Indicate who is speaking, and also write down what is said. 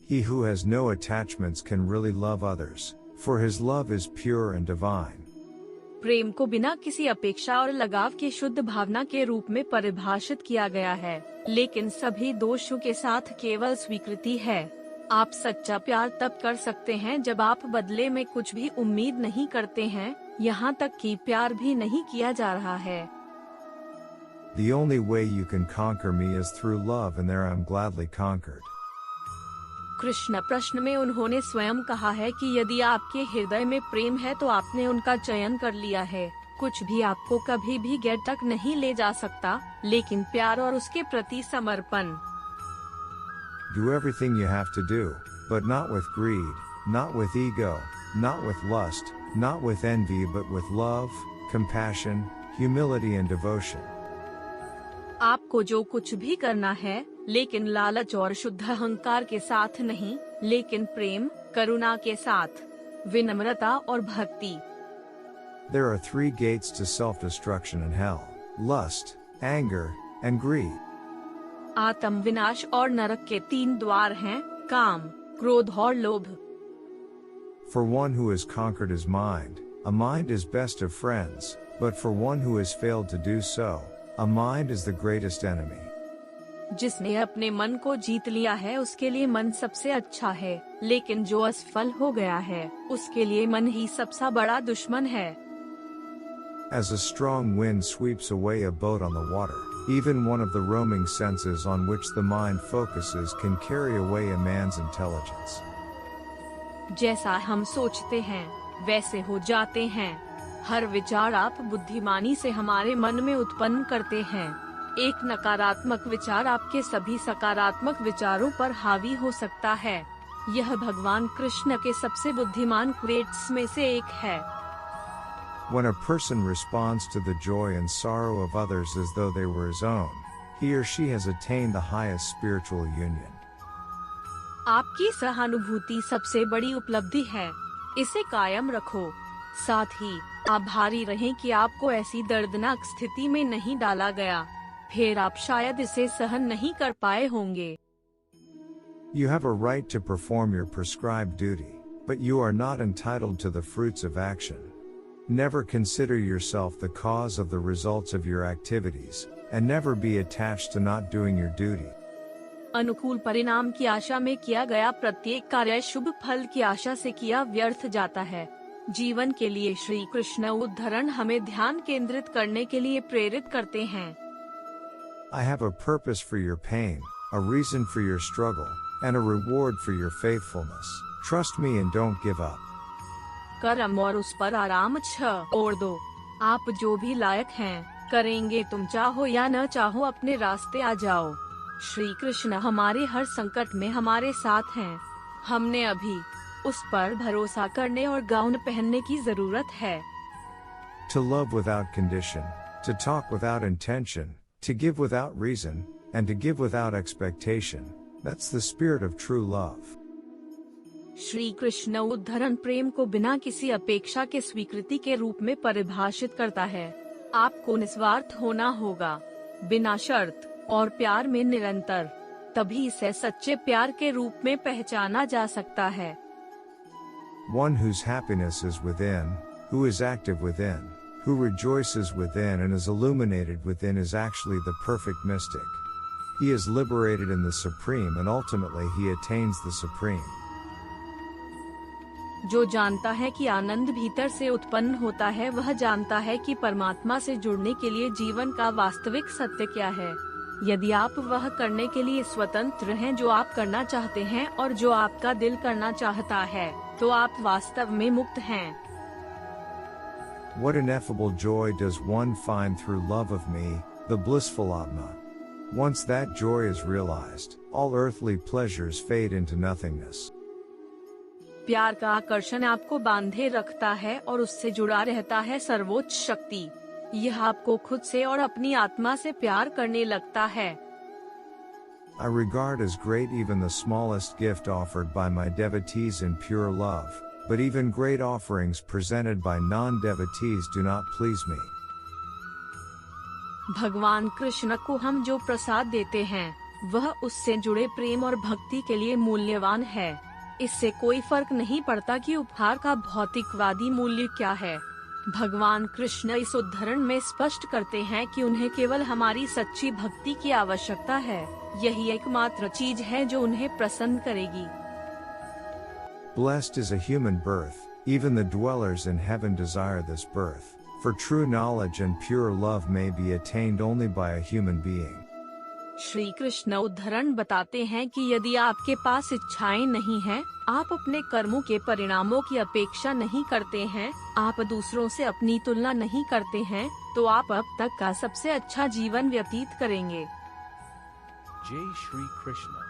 Speaker 1: He who has no attachments can really love others, for his love is pure and divine.
Speaker 2: प्रेम को बिना किसी अपेक्षा और लगाव के शुद्ध भावना के रूप में परिभाषित किया गया है, लेकिन सभी दोषों के साथ केवल स्वीकृति है। आप सच्चा प्यार तब कर सकते हैं जब आप बदले में कुछ भी उम्मीद नहीं करते हैं, यहाँ तक कि प्यार भी नहीं किया जा रहा है।
Speaker 1: The only way you can conquer me is through love, and there I am gladly conquered.
Speaker 2: Krishna प्रश्न में उन्होंने स्वयं कहा है कि यदि आपके हृदय में प्रेम है तो आपने उनका चयन कर लिया है। कुछ भी आपको कभी भी गैर तक नहीं ले जा सकता, लेकिन प्यार और उसके प्रति समर्पण।
Speaker 1: Do everything you have to do, but not with greed, not with ego, not with lust, not with envy, but with love, compassion, humility and devotion.
Speaker 2: आपको जो कुछ भी करना है, लेकिन लालच और शुद्ध अहंकार के साथ नहीं, लेकिन प्रेम, करुणा के साथ, विनम्रता और भक्ति।
Speaker 1: There are 3 gates to self-destruction in hell: lust, anger, and greed.
Speaker 2: आत्म विनाश और नरक के 3 द्वार हैं, काम, क्रोध और लोभ।
Speaker 1: For one who has conquered his mind, a mind is best of friends, but for one who has failed to do so, a mind is the greatest enemy.
Speaker 2: जिसने अपने मन को जीत लिया है उसके लिए मन सबसे अच्छा है, लेकिन जो असफल हो गया है उसके लिए मन ही सबसे बड़ा दुश्मन है।
Speaker 1: As a strong wind sweeps away a boat on the water, even one of the roaming senses on which the mind focuses can carry away a man's intelligence.
Speaker 2: जैसा हम सोचते हैं वैसे हो जाते हैं। हर विचार आप बुद्धिमानी से हमारे मन में उत्पन्न करते हैं। एक नकारात्मक विचार आपके सभी सकारात्मक विचारों पर हावी हो सकता है। यह भगवान कृष्ण के सबसे बुद्धिमान क्वेट्स में से एक है।
Speaker 1: When a person responds to the joy and sorrow of others as though they were his own, he or she has attained the highest spiritual union.
Speaker 2: आपकी सहानुभूति सबसे बड़ी उपलब्धि है, इसे कायम रखो। साथ ही आभारी रहें कि आपको ऐसी दर्दनाक स्थिति में नहीं डाला गया, फिर आप शायद इसे सहन नहीं कर पाए होंगे।
Speaker 1: You have a right to perform your prescribed duty, but you are not entitled to the fruits of action. Never consider yourself the cause of the results of your activities, and never be attached to not doing your duty.
Speaker 2: अनुकूल परिणाम की आशा में किया गया प्रत्येक कार्य शुभ फल की आशा से किया व्यर्थ जाता है। जीवन के लिए श्री कृष्ण उद्धरण हमें ध्यान केंद्रित करने के लिए प्रेरित करते हैं।
Speaker 1: I have a purpose for your pain, a reason for your struggle, and a reward for your faithfulness. Trust me and don't give up.
Speaker 2: कर्म और उस पर आराम छोड़ दो। आप जो भी लायक हैं, करेंगे, तुम चाहो या न चाहो अपने रास्ते आ जाओ। श्री कृष्ण हमारे हर संकट में हमारे साथ हैं। हमने अभी उस पर भरोसा करने और गाउन पहनने की जरूरत है।
Speaker 1: To love without condition, to talk without intention, to give without reason, and to give without expectation. That's the spirit of true love.
Speaker 2: Shri Krishna उद्धरण प्रेम को बिना किसी अपेक्षा के स्वीकृति के रूप में परिभाषित करता है। आपको निस्वार्थ होना होगा, बिना शर्त और प्यार में निरंतर, तभी इसे सच्चे प्यार के रूप में पहचाना जा सकता है।
Speaker 1: One whose happiness is within, who is active within, who rejoices within and is illuminated within is actually the perfect mystic. He is liberated in the Supreme and ultimately he attains the Supreme.
Speaker 2: जो जानता है कि आनंद भीतर से उत्पन्न होता है, वह जानता है कि परमात्मा से जुड़ने के लिए जीवन का वास्तविक सत्य क्या है। यदि आप वह करने के लिए स्वतंत्र हैं जो आप करना चाहते हैं और जो आपका दिल करना चाहता है, तो आप वास्तव में मुक्त हैं।
Speaker 1: What ineffable joy does one find through love of me, the blissful Atma. Once that joy is realized, all earthly pleasures fade into nothingness.
Speaker 2: प्यार का आकर्षण आपको बांधे रखता है और उससे जुड़ा रहता है सर्वोच्च शक्ति। यह आपको खुद से और अपनी आत्मा से प्यार करने लगता है।
Speaker 1: I regard as great even the smallest gift offered by my devotees in pure love, but even great offerings presented by non-devotees do not please me.
Speaker 2: भगवान कृष्ण को हम जो प्रसाद देते हैं वह उससे जुड़े प्रेम और भक्ति के लिए मूल्यवान है। इससे कोई फर्क नहीं पड़ता कि उपहार का भौतिकवादी मूल्य क्या है। भगवान कृष्ण इस उद्धरण में स्पष्ट करते हैं कि उन्हें केवल हमारी सच्ची भक्ति की आवश्यकता है। यही एकमात्र चीज है जो उन्हें प्रसन्न करेगी।
Speaker 1: Blessed is a human birth, even the dwellers in heaven desire this birth, for true knowledge and pure love may be attained only by a human being.
Speaker 2: Shri Krishna उद्धरण बताते हैं कि यदि आपके पास इच्छाएं नहीं हैं, आप अपने कर्मों के परिणामों की अपेक्षा नहीं करते हैं, आप दूसरों से अपनी तुलना नहीं करते हैं, तो आप अब तक का सबसे अच्छा जीवन व्यतीत करेंगे।
Speaker 3: जय श्री कृष्ण।